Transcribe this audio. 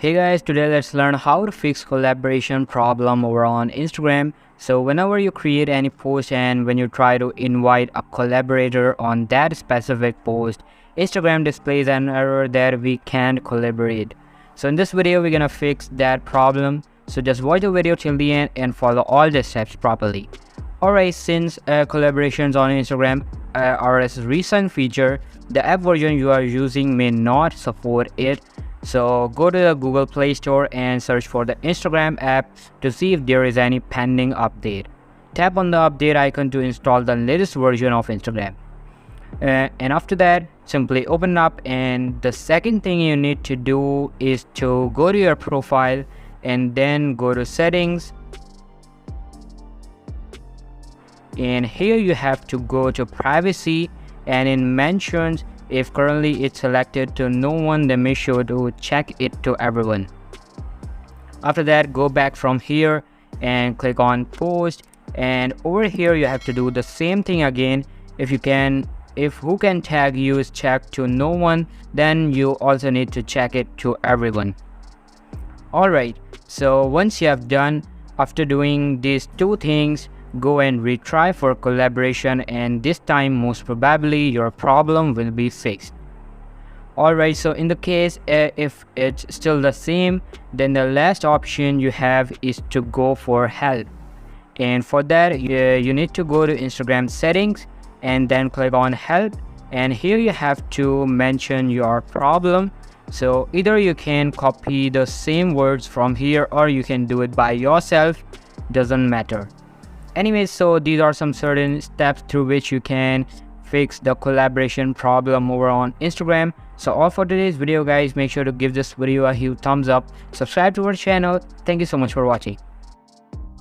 Hey guys, today let's learn how to fix collaboration problem over on Instagram. So whenever you create any post and when you try to invite a collaborator on that specific post, Instagram displays an error that we can't collaborate. So in this video, we're gonna fix that problem. So just watch the video till the end and follow all the steps properly. Alright, since collaborations on Instagram are a recent feature, the app version you are using may not support it. So go to the Google Play Store and search for the Instagram app to see if there is any pending update. Tap on the update icon to install the latest version of Instagram. And after that, simply open up, and the second thing you need to do is to go to your profile and then go to settings. And here you have to go to privacy, and in mentions, if currently it's selected to no one, then make sure to check it to everyone. After that, go back from here and click on post, and over here you have to do the same thing again. If who can tag you is checked to no one, then you also need to check it to everyone. Alright, so once you have done, after doing these two things, go and retry for collaboration, and this time most probably your problem will be fixed. Alright, so in the case if it's still the same, then the last option you have is to go for help. And for that you need to go to Instagram settings and then click on help, and here you have to mention your problem. So either you can copy the same words from here or you can do it by yourself, doesn't matter. Anyways, so these are some certain steps through which you can fix the collaboration problem over on Instagram. So all for today's video guys, make sure to give this video a huge thumbs up, subscribe to our channel. Thank you so much for watching.